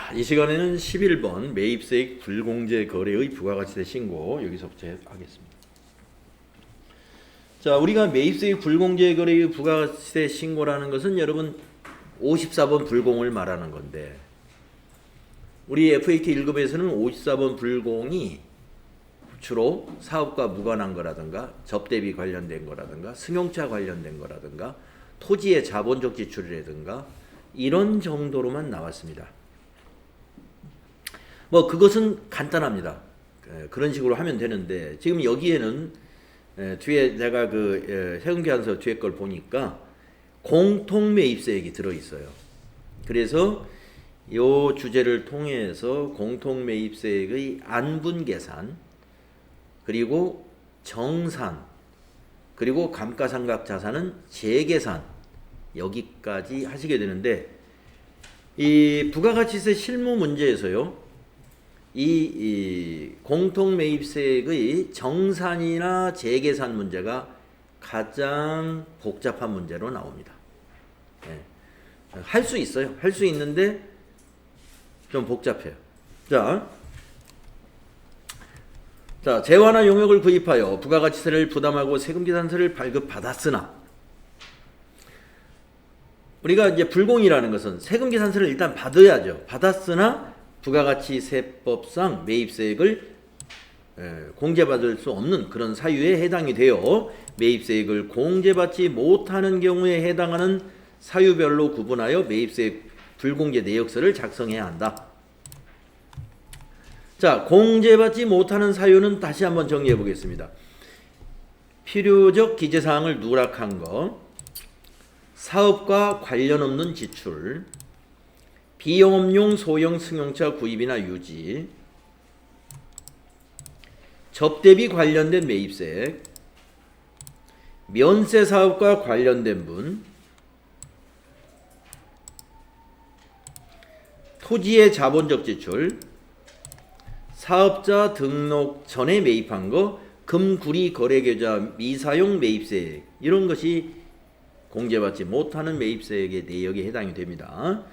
자, 이 시간에는 11번 매입세액 불공제 거래의 부가가치세 신고 여기서부터 하겠습니다. 자, 우리가 매입세액 불공제 거래의 부가가치세 신고라는 것은 여러분 54번 불공을 말하는 건데, 우리 FAT 1급에서는 54번 불공이 주로 사업과 무관한 거라든가 접대비 관련된 거라든가 승용차 관련된 거라든가 토지의 자본적 지출이라든가 이런 정도로만 나왔습니다. 뭐 그것은 간단합니다. 그런 식으로 하면 되는데, 지금 여기에는 뒤에 내가 그 세금계산서 뒤에 걸 보니까 공통매입세액이 들어있어요. 그래서 이 주제를 통해서 공통매입세액의 안분계산, 그리고 정산, 그리고 감가상각자산은 재계산, 여기까지 하시게 되는데, 이 부가가치세 실무 문제에서요, 이 공통매입세액의 정산이나 재계산 문제가 가장 복잡한 문제로 나옵니다. 할 수 있어요. 할 수 있는데 좀 복잡해요. 자, 재화나 용역을 구입하여 부가가치세를 부담하고 세금계산서를 발급받았으나, 우리가 이제 불공이라는 것은 세금계산서를 일단 받아야죠. 받았으나 부가가치세법상 매입세액을 공제받을 수 없는 그런 사유에 해당이 되어 매입세액을 공제받지 못하는 경우에 해당하는 사유별로 구분하여 매입세액 불공제 내역서를 작성해야 한다. 자, 공제받지 못하는 사유는 다시 한번 정리해 보겠습니다. 필요적 기재사항을 누락한 것, 사업과 관련 없는 지출, 비영업용 소형 승용차 구입이나 유지, 접대비 관련된 매입세액, 면세 사업과 관련된 분, 토지의 자본적 지출, 사업자 등록 전에 매입한 거, 금구리 거래계좌 미사용 매입세액, 이런 것이 공제받지 못하는 매입세액의 내역에 해당이 됩니다.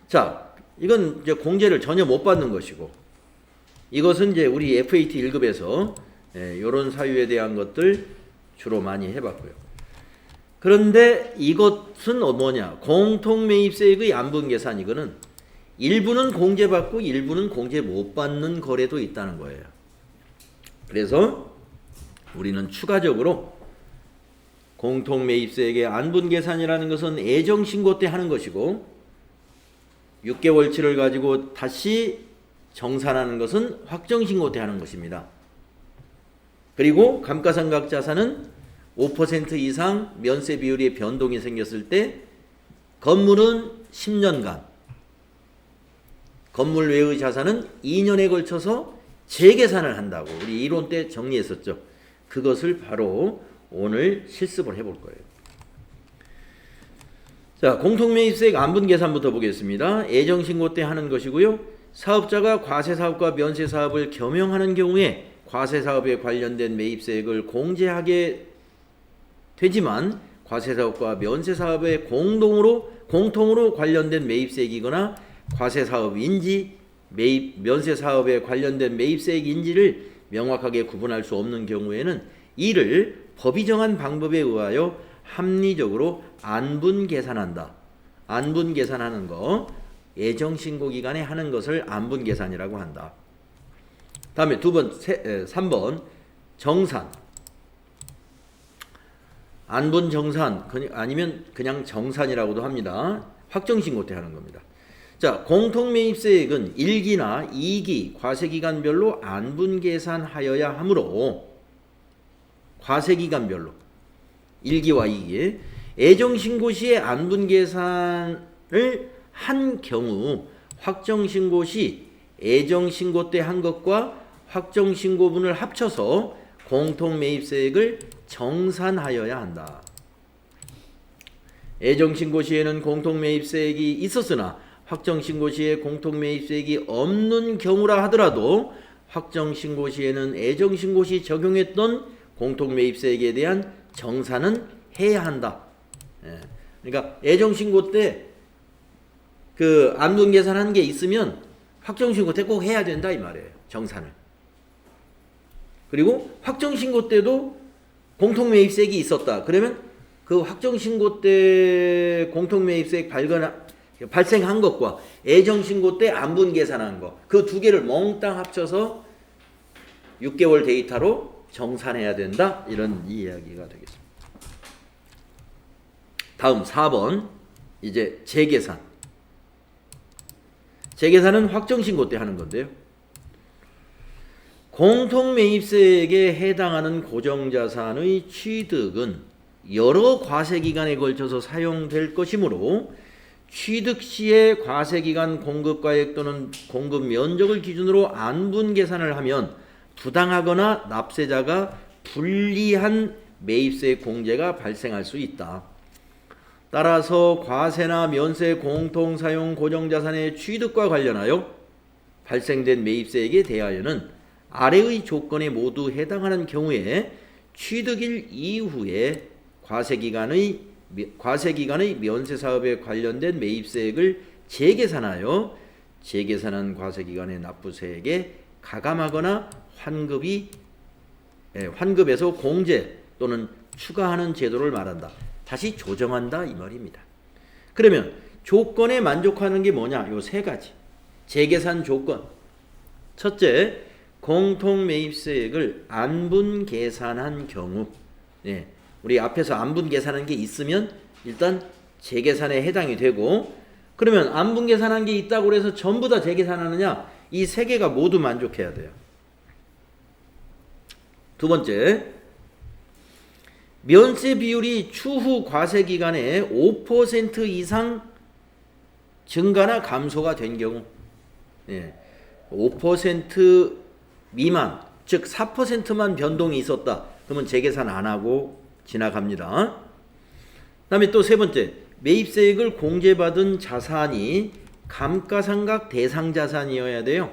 자, 이건 이제 공제를 전혀 못 받는 것이고, 이것은 이제 우리 FAT 1급에서 이런 사유에 대한 것들 주로 많이 해봤고요. 그런데 이것은 뭐냐? 공통매입세액의 안분계산, 이거는 일부는 공제받고 일부는 공제 못 받는 거래도 있다는 거예요. 그래서 우리는 추가적으로 공통매입세액의 안분계산이라는 것은 애정신고 때 하는 것이고, 6개월치를 가지고 다시 정산하는 것은 확정신고 때 하는 것입니다. 그리고 감가상각자산은 5% 이상 면세 비율의 변동이 생겼을 때 건물은 10년간, 건물 외의 자산은 2년에 걸쳐서 재계산을 한다고 우리 이론 때 정리했었죠. 그것을 바로 오늘 실습을 해볼 거예요. 자, 공통매입세액 안분계산부터 보겠습니다. 애정신고 때 하는 것이고요. 사업자가 과세사업과 면세사업을 겸용하는 경우에 과세사업에 관련된 매입세액을 공제하게 되지만, 과세사업과 면세사업에 공통으로 관련된 매입세액이거나 과세사업 인지, 면세사업에 관련된 매입세액 인지를 명확하게 구분할 수 없는 경우에는 이를 법이 정한 방법에 의하여 합리적으로 안분계산한다. 안분계산하는 거, 애정신고 기간에 하는 것을 안분계산이라고 한다. 다음에 3번 정산. 안분정산 아니면 그냥 정산이라고도 합니다. 확정신고 때 하는 겁니다. 자, 공통매입세액은 1기나 2기 과세기간별로 안분계산하여야 하므로, 과세기간별로 1기와 2기 애정신고 시에 안분계산을 한 경우 확정신고 시 애정신고 때 한 것과 확정신고분을 합쳐서 공통매입세액을 정산하여야 한다. 애정신고 시에는 공통매입세액이 있었으나 확정신고 시에 공통매입세액이 없는 경우라 하더라도 확정신고 시에는 애정신고 시 적용했던 공통매입세액에 대한 정산은 해야 한다. 그러니까 애정신고 때 그 안분계산한 게 있으면 확정신고 때 꼭 해야 된다 이 말이에요. 정산을. 그리고 확정신고 때도 공통매입세액이 있었다. 그러면 그 확정신고 때 공통매입세액 발생한 것과 애정신고 때 안분 계산한 것, 그 두 개를 몽땅 합쳐서 6개월 데이터로 정산해야 된다. 이런 이야기가 되겠습니다. 다음 4번 이제 재계산. 재계산은 확정신고 때 하는 건데요. 공통매입세액에 해당하는 고정자산의 취득은 여러 과세기간에 걸쳐서 사용될 것이므로 취득 시에 과세기간 공급가액 또는 공급 면적을 기준으로 안분 계산을 하면 부당하거나 납세자가 불리한 매입세 공제가 발생할 수 있다. 따라서 과세나 면세 공통사용 고정자산의 취득과 관련하여 발생된 매입세액에 대하여는 아래의 조건에 모두 해당하는 경우에 취득일 이후에 과세기간의 면세사업에 관련된 매입세액을 재계산하여 재계산한 과세기간의 납부세액에 가감하거나 환급에서 공제 또는 추가하는 제도를 말한다. 다시 조정한다 이 말입니다. 그러면 조건에 만족하는 게 뭐냐? 요 세 가지. 재계산 조건. 첫째, 공통매입세액을 안분 계산한 경우. 네, 우리 앞에서 안분 계산한 게 있으면 일단 재계산에 해당이 되고, 그러면 안분 계산한 게 있다고 해서 전부 다 재계산하느냐? 이 세 개가 모두 만족해야 돼요. 두 번째, 면세 비율이 추후 과세기간에 5% 이상 증가나 감소가 된 경우, 5% 미만, 즉 4%만 변동이 있었다. 그러면 재계산 안 하고 지나갑니다. 그 다음에 또 세 번째, 매입세액을 공제받은 자산이 감가상각 대상자산이어야 돼요.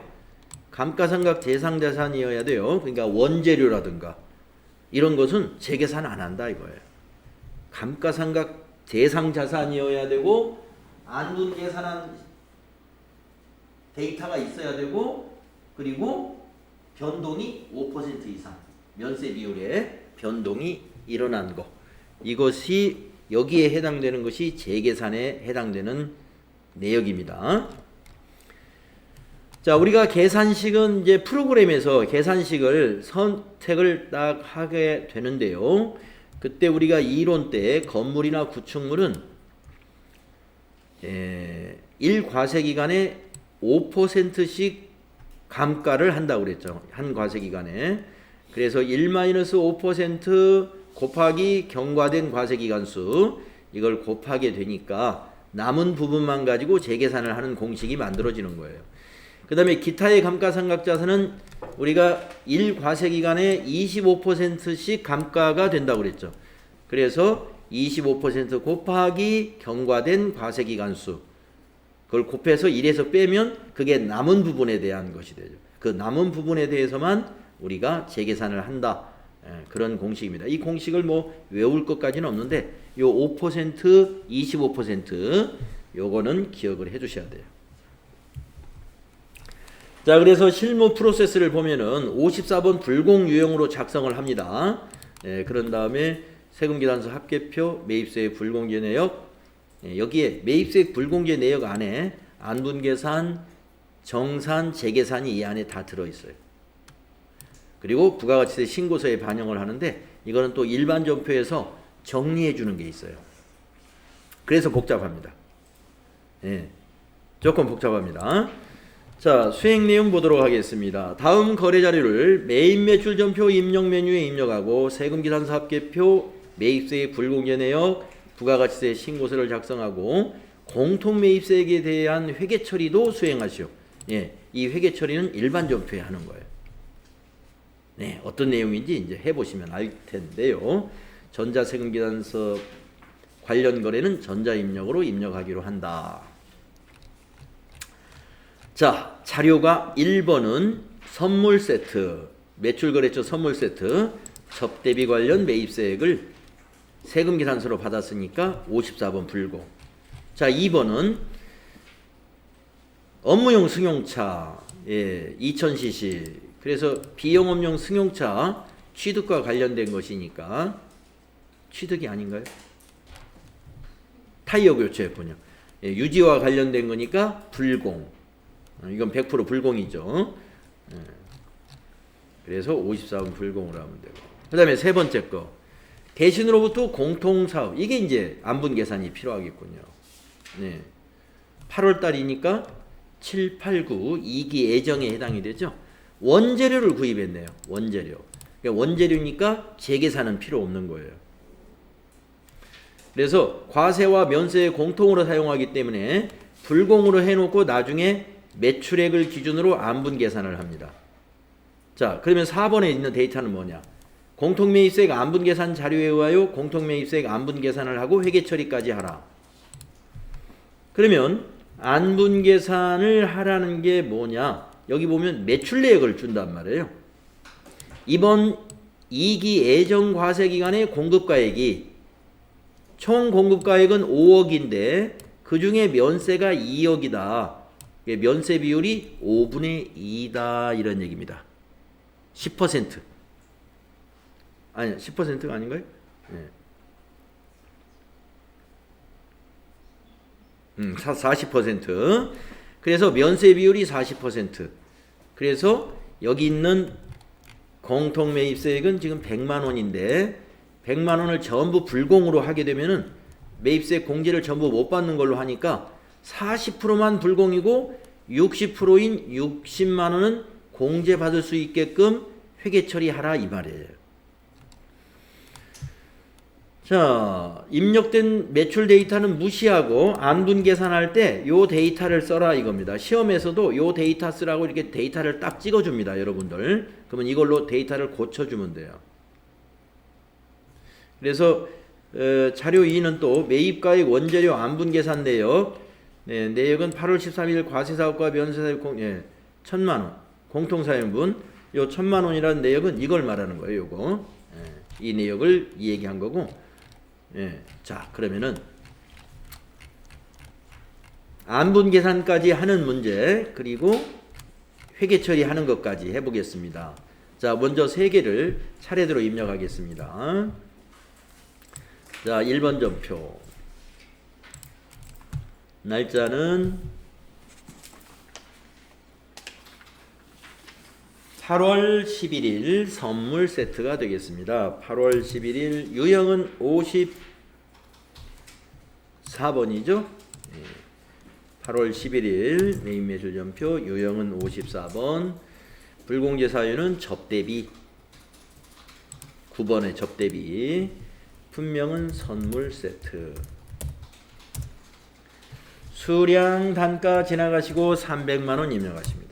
감가상각 대상자산이어야 돼요. 그러니까 원재료라든가 이런 것은 재계산 안 한다 이거예요. 감가상각 대상자산이어야 되고 안분 계산한 데이터가 있어야 되고, 그리고 변동이 5% 이상 면세 비율에 변동이 일어난 거, 이것이 여기에 해당되는 것이 재계산에 해당되는 내역입니다. 자, 우리가 계산식은 이제 프로그램에서 계산식을 선택을 딱 하게 되는데요. 그때 우리가 이론 때 건물이나 구축물은 1과세기간에 5%씩 감가를 한다고 그랬죠. 한 과세기간에. 그래서 1-5% 곱하기 경과된 과세기간수, 이걸 곱하게 되니까 남은 부분만 가지고 재계산을 하는 공식이 만들어지는 거예요. 그 다음에 기타의 감가상각자산은 우리가 1과세기간에 25%씩 감가가 된다고 그랬죠. 그래서 25% 곱하기 경과된 과세기간수, 그걸 곱해서 1에서 빼면 그게 남은 부분에 대한 것이 되죠. 그 남은 부분에 대해서만 우리가 재계산을 한다. 그런 공식입니다. 이 공식을 뭐 외울 것까지는 없는데 요 5%, 25% 요거는 기억을 해 주셔야 돼요. 자, 그래서 실무 프로세스를 보면은 54번 불공 유형으로 작성을 합니다. 그런 다음에 세금계산서 합계표, 매입세액 불공제 내역, 여기에 매입세액 불공제 내역 안에 안분계산, 정산, 재계산이 이 안에 다 들어있어요. 그리고 부가가치세 신고서에 반영을 하는데 이거는 또 일반 전표에서 정리해 주는 게 있어요. 그래서 복잡합니다. 조금 복잡합니다. 자, 수행 내용 보도록 하겠습니다. 다음 거래 자료를 매입 매출 전표 입력 메뉴에 입력하고 세금계산서 합계표, 매입세액 불공제 내역, 부가가치세 신고서를 작성하고 공통매입세액에 대한 회계 처리도 수행하시오. 이 회계 처리는 일반 전표에 하는 거예요. 어떤 내용인지 이제 해보시면 알 텐데요. 전자세금계산서 관련 거래는 전자입력으로 입력하기로 한다. 자, 자료가 1번은 선물 세트, 매출거래처 선물 세트, 접대비 관련 매입세액을 세금계산서로 받았으니까 54번 불공. 자, 2번은 업무용 승용차 2000cc. 그래서 비영업용 승용차 취득과 관련된 것이니까 취득이 아닌가요? 타이어 교체 분야. 유지와 관련된 거니까 불공. 이건 100% 불공이죠. 그래서 54번 불공으로 하면 되고. 그 다음에 세 번째 거. 대신으로부터 공통사업. 이게 이제 안분 계산이 필요하겠군요. 8월 달이니까 7, 8, 9 2기 예정에 해당이 되죠. 원재료를 구입했네요. 원재료. 그러니까 원재료니까 재계산은 필요 없는 거예요. 그래서 과세와 면세 공통으로 사용하기 때문에 불공으로 해놓고 나중에 매출액을 기준으로 안분 계산을 합니다. 자, 그러면 4번에 있는 데이터는 뭐냐? 공통매입세액 안분 계산 자료에 의하여 공통매입세액 안분 계산을 하고 회계 처리까지 하라. 그러면 안분 계산을 하라는 게 뭐냐? 여기 보면 매출 내역을 준단 말이에요. 이번 2기 예정 과세 기간의 공급가액이 총 공급가액은 5억인데 그 중에 면세가 2억이다. 면세 비율이 5분의 2다 이런 얘기입니다. 10%. 아니 10%가 아닌가요? 네. 40%. 그래서 면세 비율이 40%. 그래서 여기 있는 공통매입세액은 지금 100만 원인데 100만 원을 전부 불공으로 하게 되면은 매입세 공제를 전부 못 받는 걸로 하니까 40%만 불공이고 60%인 60만 원은 공제 받을 수 있게끔 회계 처리하라 이 말이에요. 자, 입력된 매출 데이터는 무시하고 안분 계산할 때 요 데이터를 써라 이겁니다. 시험에서도 요 데이터 쓰라고 이렇게 데이터를 딱 찍어줍니다. 여러분들. 그러면 이걸로 데이터를 고쳐주면 돼요. 그래서 자료 2는 또 매입가액 원재료 안분 계산 내역. 내역은 8월 13일 과세사업과 면세사업 1000만원 공통사용분. 요 1000만원이라는 내역은 이걸 말하는 거예요. 요거. 이 내역을 얘기한 거고. 자, 그러면은 안분 계산까지 하는 문제 그리고 회계 처리하는 것까지 해보겠습니다. 자, 먼저 세 개를 차례대로 입력하겠습니다. 자, 1번 점표. 날짜는 8월 11일 선물 세트가 되겠습니다. 8월 11일 유형은 54번이죠. 8월 11일 매입 매출 전표 유형은 54번. 불공제 사유는 접대비 9번의 접대비. 품명은 선물 세트. 수량 단가 지나가시고 300만원 입력하십니다.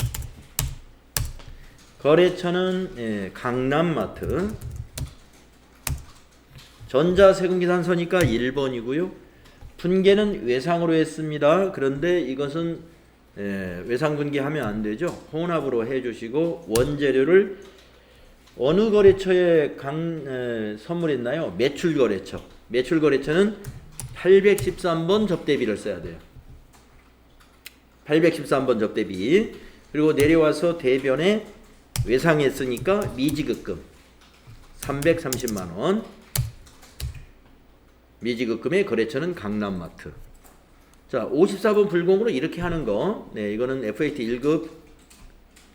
거래처는 강남마트. 전자세금계산서니까 1번이고요. 분계는 외상으로 했습니다. 그런데 이것은 외상 분계하면 안 되죠. 혼합으로 해주시고 원재료를 어느 거래처에 선물했나요? 매출거래처. 매출거래처는 813번 접대비를 써야 돼요. 813번 접대비. 그리고 내려와서 대변에 외상했으니까 미지급금 330만원. 미지급금의 거래처는 강남마트. 자, 54번 불공으로 이렇게 하는 거. 네, 이거는 FAT 1급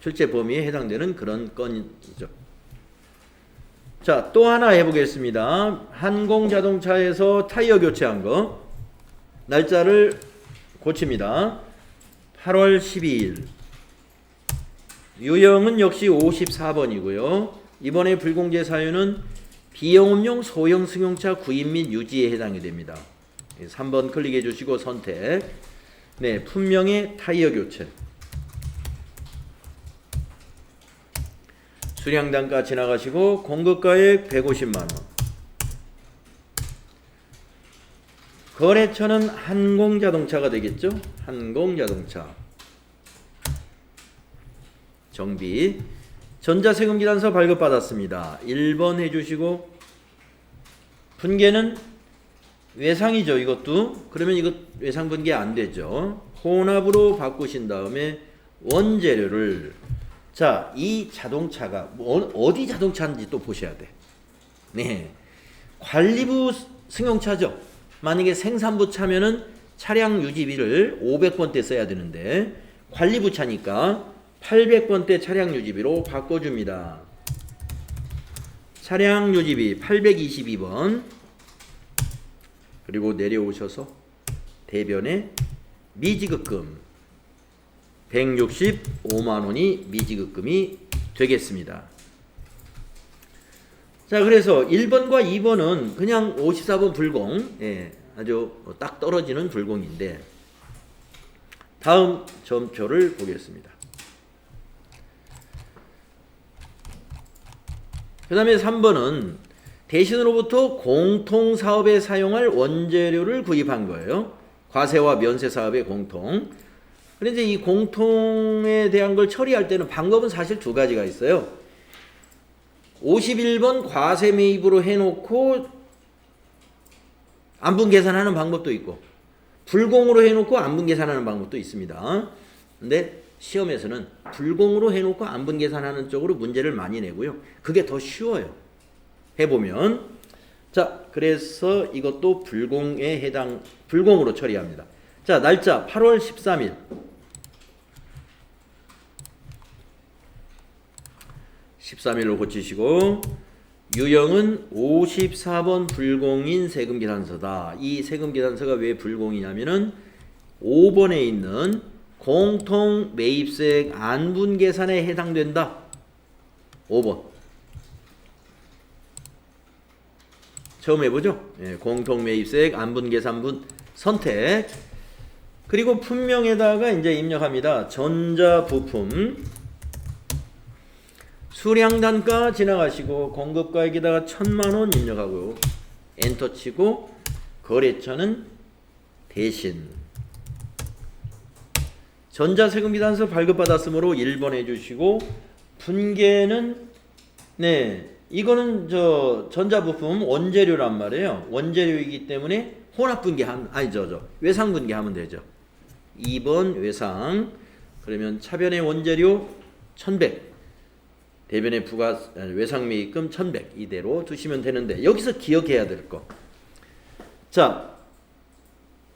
출제 범위에 해당되는 그런 건이죠. 자, 또 하나 해보겠습니다. 한공자동차에서 타이어 교체한 거. 날짜를 고칩니다. 8월 12일. 유형은 역시 54번이고요. 이번에 불공제 사유는 비영업용 소형 승용차 구입 및 유지에 해당이 됩니다. 3번 클릭해 주시고 선택. 네, 품명의 타이어 교체. 수량 단가 지나가시고 공급가액 150만원. 거래처는 한공자동차가 되겠죠? 한공자동차. 정비. 전자세금계산서 발급받았습니다. 1번 해주시고 분계는 외상이죠. 이것도. 그러면 이거 외상 분계 안 되죠. 혼합으로 바꾸신 다음에 원재료를 자, 이 자동차가 어디 자동차인지 또 보셔야 돼. 네. 관리부 승용차죠. 만약에 생산부 차면은 차량 유지비를 500번대 써야 되는데 관리부 차니까 800번대 차량 유지비로 바꿔줍니다. 차량 유지비 822번. 그리고 내려오셔서 대변에 미지급금 165만원이 미지급금이 되겠습니다. 자, 그래서 1번과 2번은 그냥 54번 불공, 예, 아주 딱 떨어지는 불공인데 다음 점표를 보겠습니다. 그 다음에 3번은 대신으로부터 공통사업에 사용할 원재료를 구입한 거예요. 과세와 면세 사업의 공통. 그런데 이 공통에 대한 걸 처리할 때는 방법은 사실 두 가지가 있어요. 51번 과세 매입으로 해놓고 안분 계산하는 방법도 있고 불공으로 해놓고 안분 계산하는 방법도 있습니다. 근데 시험에서는 불공으로 해놓고 안분 계산하는 쪽으로 문제를 많이 내고요. 그게 더 쉬워요. 해보면 자, 그래서 이것도 불공으로 처리합니다. 자, 날짜 8월 13일 13일로 고치시고 유형은 54번 불공인 세금계산서다. 이 세금계산서가 왜 불공이냐면은 5번에 있는 공통매입세액 안분계산에 해당된다. 5번 처음 해보죠. 예, 공통매입세액 안분계산분 선택. 그리고 품명에다가 이제 입력합니다. 전자부품 수량단가 지나가시고 공급가액에다가 1000만원 입력하고 엔터 치고 거래처는 대신 전자세금계산서 발급받았으므로 1번 해주시고 분계는 네 이거는 저 전자부품 원재료란 말이에요. 원재료이기 때문에 혼합분계 외상분계하면 되죠. 2번 외상. 그러면 차변의 원재료 1100 대변의 외상매입금 1100 이대로 두시면 되는데 여기서 기억해야 될 거. 자,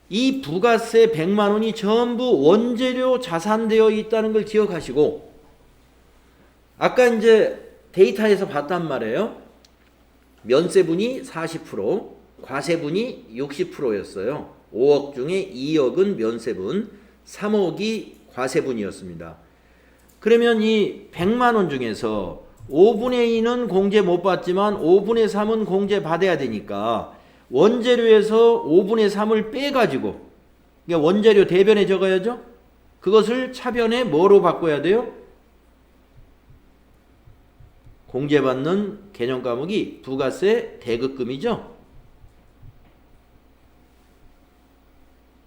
이 부가세 100만원이 전부 원재료 자산되어 있다는 걸 기억하시고 아까 이제 데이터에서 봤단 말이에요. 면세분이 40%, 과세분이 60%였어요. 5억 중에 2억은 면세분, 3억이 과세분이었습니다. 그러면 이 100만원 중에서 5분의 2는 공제 못 받지만 5분의 3은 공제 받아야 되니까 원재료에서 5분의 3을 빼가지고 그러니까 원재료 대변에 적어야죠. 그것을 차변에 뭐로 바꿔야 돼요? 공제받는 개념 과목이 부가세 대급금이죠.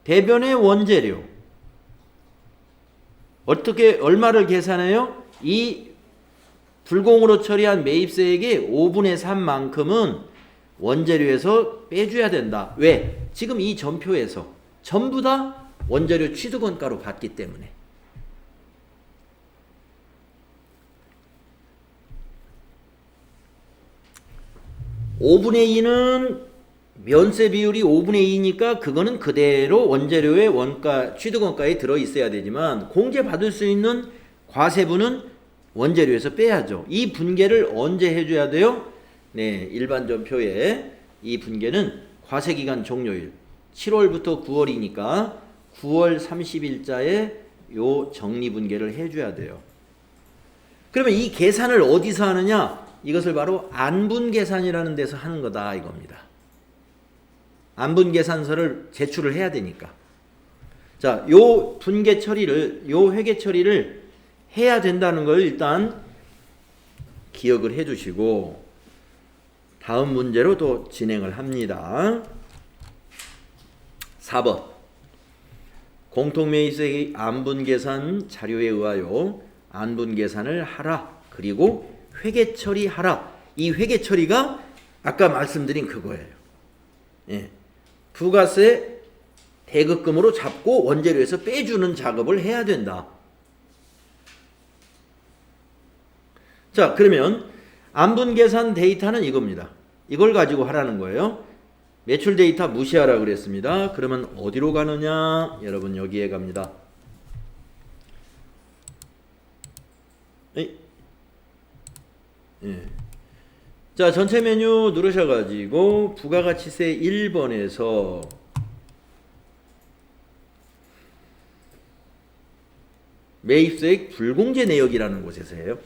대변의 원재료 어떻게 얼마를 계산해요? 이 불공으로 처리한 매입세액의 5분의 3만큼은 원재료에서 빼줘야 된다. 왜? 지금 이 전표에서 전부 다 원재료 취득원가로 받기 때문에. (5분의 2는) 면세 비율이 5분의 2니까 그거는 그대로 원재료의 원가 취득원가에 들어 있어야 되지만 공제 받을 수 있는 과세분은 원재료에서 빼야죠. 이 분계를 언제 해줘야 돼요? 네, 일반 전표에 이 분계는 과세기간 종료일 7월부터 9월이니까 9월 30일자에 요 정리분계를 해줘야 돼요. 그러면 이 계산을 어디서 하느냐? 이것을 바로 안분계산이라는 데서 하는 거다 이겁니다. 안분계산서를 제출을 해야 되니까. 자, 요 분계 처리를, 요 회계 처리를 해야 된다는 걸 일단 기억을 해 주시고 다음 문제로 또 진행을 합니다. 4번. 공통매입세액 안분계산 자료에 의하여 안분계산을 하라. 그리고 회계 처리하라. 이 회계 처리가 아까 말씀드린 그거예요. 예. 부가세 대극금으로 잡고 원재료에서 빼주는 작업을 해야 된다. 자, 그러면 안분계산 데이터는 이겁니다. 이걸 가지고 하라는 거예요. 매출 데이터 무시하라 그랬습니다. 그러면 어디로 가느냐? 여러분 여기에 갑니다. 예. 자, 전체 메뉴 누르셔가지고 부가가치세 1번에서 매입세액 불공제 내역이라는 곳에서 해요.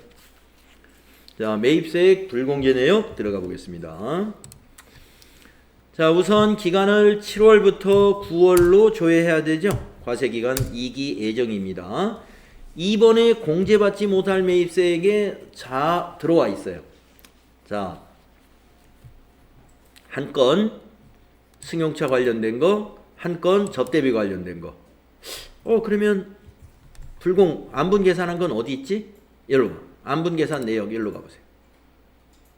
자, 매입세액 불공제 내역 들어가 보겠습니다. 자, 우선 기간을 7월부터 9월로 조회해야 되죠. 과세기간 2기 예정입니다. 2번에 공제받지 못할 매입세액에 들어와 있어요. 자, 한 건 승용차 관련된 거, 한 건 접대비 관련된 거. 그러면 안분 계산한 건 어디 있지? 여기로 안분 계산 내역 일로 가보세요.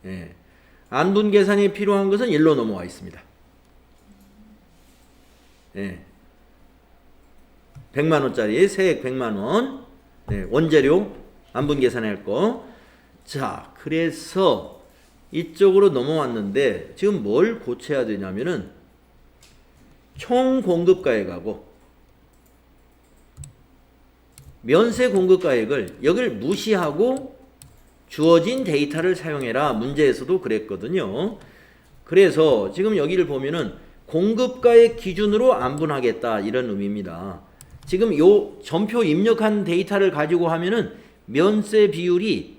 예. 안분 계산이 필요한 것은 일로 넘어와 있습니다. 예. 100만 원짜리 세액 100만 원. 네, 원재료 안분 계산할 거. 자, 그래서 이쪽으로 넘어왔는데 지금 뭘 고쳐야 되냐면은 총 공급가액하고 면세 공급가액을 여기를 무시하고 주어진 데이터를 사용해라. 문제에서도 그랬거든요. 그래서 지금 여기를 보면은 공급가액 기준으로 안분하겠다 이런 의미입니다. 지금 요 전표 입력한 데이터를 가지고 하면은 면세 비율이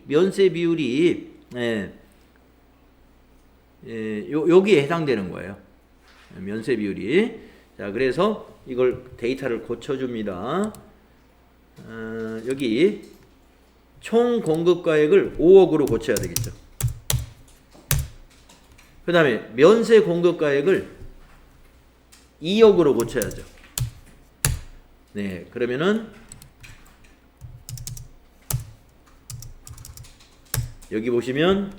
여기에 해당되는 거예요. 면세 비율이. 자, 그래서 이걸 데이터를 고쳐줍니다. 여기 총 공급가액을 5억으로 고쳐야 되겠죠. 그 다음에 면세 공급가액을 2억으로 고쳐야죠. 네, 그러면은 여기 보시면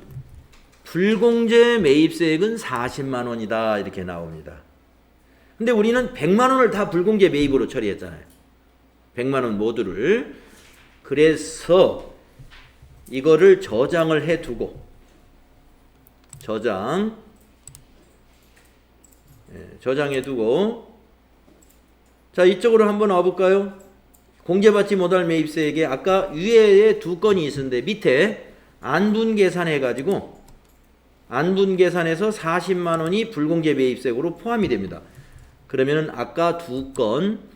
불공제 매입세액은 40만 원이다 이렇게 나옵니다. 근데 우리는 100만 원을 다 불공제 매입으로 처리했잖아요. 100만 원 모두를. 그래서 이거를 저장을 해두고 저장해두고 자, 이쪽으로 한번 와볼까요? 공제받지 못할 매입세액에 아까 위에 두 건이 있었는데 밑에 안분계산해가지고 안분계산해서 40만 원이 불공제 매입세액으로 포함이 됩니다. 그러면은 아까 두 건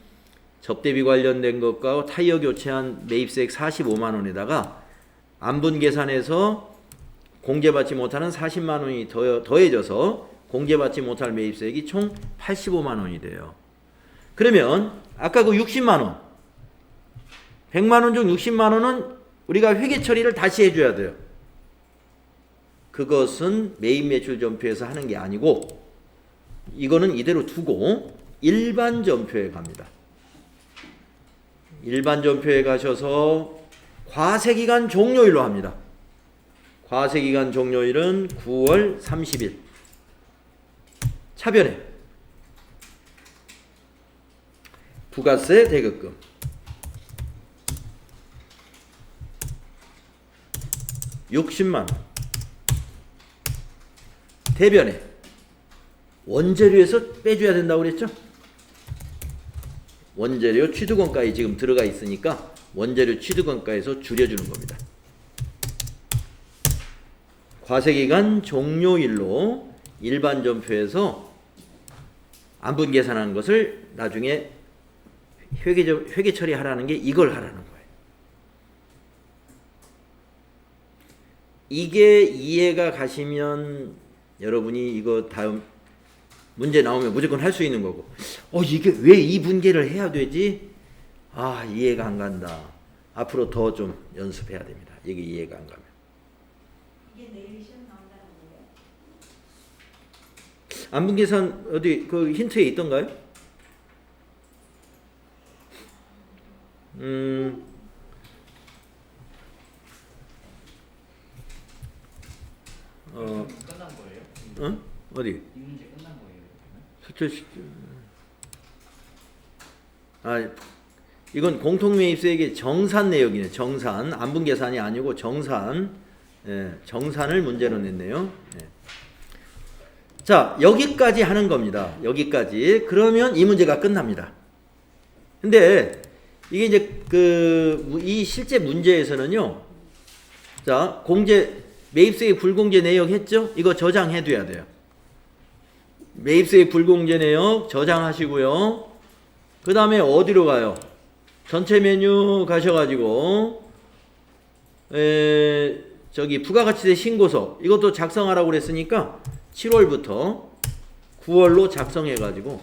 접대비 관련된 것과 타이어 교체한 매입세액 45만 원에다가 안분계산해서 공제받지 못하는 40만 원이 더해져서 공제받지 못할 매입세액이 총 85만 원이 돼요. 그러면 아까 그 60만 원 100만 원 중 60만 원은 우리가 회계 처리를 다시 해줘야 돼요. 그것은 매입 매출 전표에서 하는 게 아니고 이거는 이대로 두고 일반 전표에 갑니다. 일반 전표에 가셔서 과세기간 종료일로 합니다. 과세기간 종료일은 9월 30일. 차변에 부가세 대급금 60만 원. 대변에 원재료에서 빼줘야 된다고 그랬죠? 원재료 취득원가에 지금 들어가 있으니까 원재료 취득원가에서 줄여주는 겁니다. 과세기간 종료일로 일반 전표에서 안분 계산한 것을 나중에 회계 처리하라는 게 이걸 하라는 거예요. 이게 이해가 가시면 여러분이 이거 다음 문제 나오면 무조건 할 수 있는 거고, 이게 왜 이 분계를 해야 되지? 이해가 안 간다. 앞으로 더 좀 연습해야 됩니다. 이게 이해가 안 가면. 이게 내일 시험 나온다는 거예요? 안분 계산 어디 그 힌트에 있던가요? 끝난 거예요? 어디? 이 문제 끝난 거예요? 수철 이건 공통매입세액의 정산 내역이네. 정산. 안분계산이 아니고 정산. 정산을 문제로 냈네요. 자, 여기까지 하는 겁니다. 여기까지. 그러면 이 문제가 끝납니다. 근데 이게 이제 이 실제 문제에서는요. 자, 매입세액 불공제 내역 했죠? 이거 저장해 둬야 돼요. 매입세액 불공제 내역 저장하시고요. 그 다음에 어디로 가요? 전체 메뉴 가셔가지고 저기 부가가치세 신고서 이것도 작성하라고 그랬으니까 7월부터 9월로 작성해가지고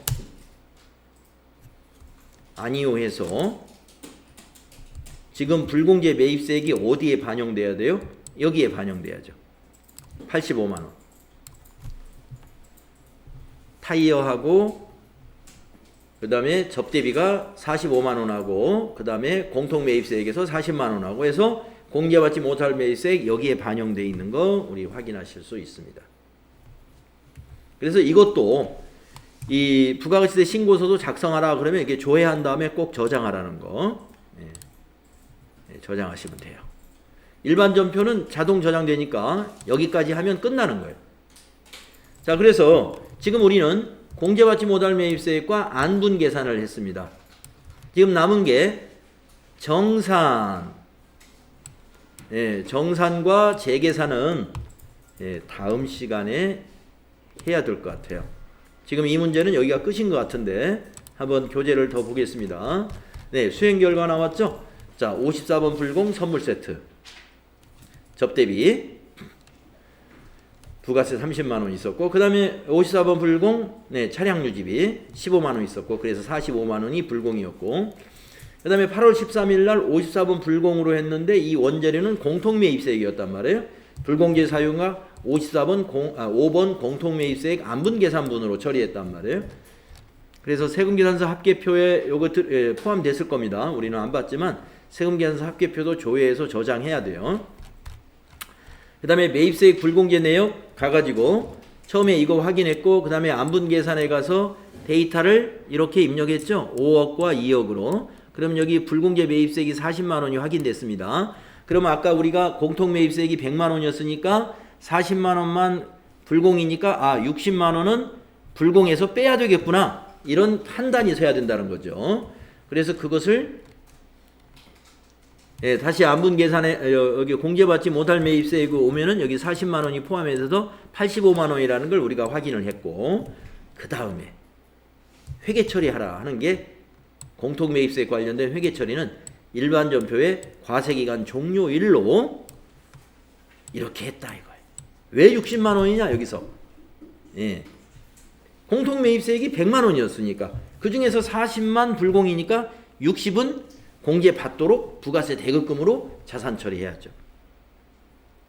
아니요 해서 지금 불공제 매입세액이 어디에 반영돼야 돼요? 여기에 반영돼야죠. 85만원. 타이어하고 그 다음에 접대비가 45만원하고 그 다음에 공통매입세액에서 40만원하고 해서 공개받지 못할 매입세액 여기에 반영되어 있는 거 우리 확인하실 수 있습니다. 그래서 이것도 이 부가가치세 신고서도 작성하라 그러면 이렇게 조회한 다음에 꼭 저장하라는 거 저장하시면 돼요. 일반 전표는 자동 저장되니까 여기까지 하면 끝나는 거예요. 자, 그래서 지금 우리는 공제받지 못할 매입세액과 안분 계산을 했습니다. 지금 남은 게 정산. 정산과 재계산은 다음 시간에 해야 될 것 같아요. 지금 이 문제는 여기가 끝인 것 같은데 한번 교재를 더 보겠습니다. 수행 결과 나왔죠? 자, 54번 불공 선물 세트. 접대비 부가세 30만원 있었고 그 다음에 54번 불공 차량 유지비 15만원 있었고 그래서 45만원이 불공이었고 그 다음에 8월 13일 날 54번 불공으로 했는데 이 원재료는 공통매입세액이었단 말이에요. 불공제 사유가 5번 공통매입세액 안분계산분으로 처리했단 말이에요. 그래서 세금계산서 합계표에 요거 포함됐을 겁니다. 우리는 안 봤지만 세금계산서 합계표도 조회해서 저장해야 돼요. 그 다음에 매입세액 불공제 내역 가가지고 처음에 이거 확인했고 그 다음에 안분계산에 가서 데이터를 이렇게 입력했죠. 5억과 2억으로. 그럼 여기 불공제 매입세액이 40만원이 확인됐습니다. 그러면 아까 우리가 공통매입세액이 100만원이었으니까 40만원만 불공이니까 60만원은 불공에서 빼야 되겠구나. 이런 판단이 서야 된다는 거죠. 그래서 그것을 다시 안분 계산에 여기 공제받지 못할 매입세액이 오면은 여기 40만 원이 포함해서 85만 원이라는 걸 우리가 확인을 했고 그 다음에 회계 처리하라 하는 게 공통매입세액 관련된 회계 처리는 일반 전표의 과세기간 종료일로 이렇게 했다 이거예요. 왜 60만 원이냐 여기서 공통매입세액이 100만 원이었으니까 그 중에서 40만 불공이니까 60은 공제 받도록 부가세 대급금으로 자산 처리해야죠.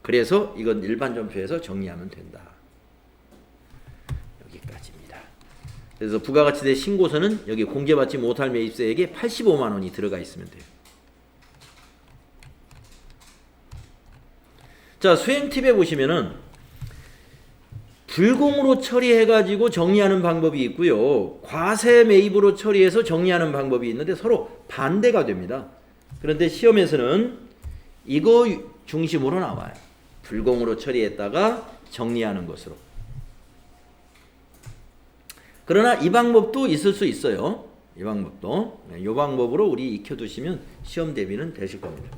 그래서 이건 일반 전표에서 정리하면 된다. 여기까지입니다. 그래서 부가가치세 신고서는 여기 공제받지 못할 매입세액에 85만 원이 들어가 있으면 돼요. 자, 수행 팁에 보시면은 불공으로 처리해가지고 정리하는 방법이 있고요. 과세 매입으로 처리해서 정리하는 방법이 있는데 서로 반대가 됩니다. 그런데 시험에서는 이거 중심으로 나와요. 불공으로 처리했다가 정리하는 것으로. 그러나 이 방법도 있을 수 있어요. 이 방법도. 이 방법으로 우리 익혀두시면 시험 대비는 되실 겁니다.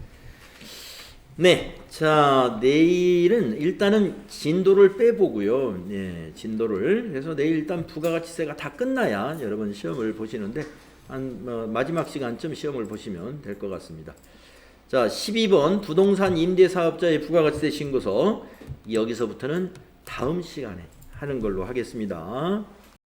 자, 내일은 일단은 진도를 빼보고요. 진도를. 그래서 내일 일단 부가가치세가 다 끝나야 여러분 시험을 보시는데, 마지막 시간쯤 시험을 보시면 될 것 같습니다. 자, 12번 부동산 임대사업자의 부가가치세 신고서. 여기서부터는 다음 시간에 하는 걸로 하겠습니다.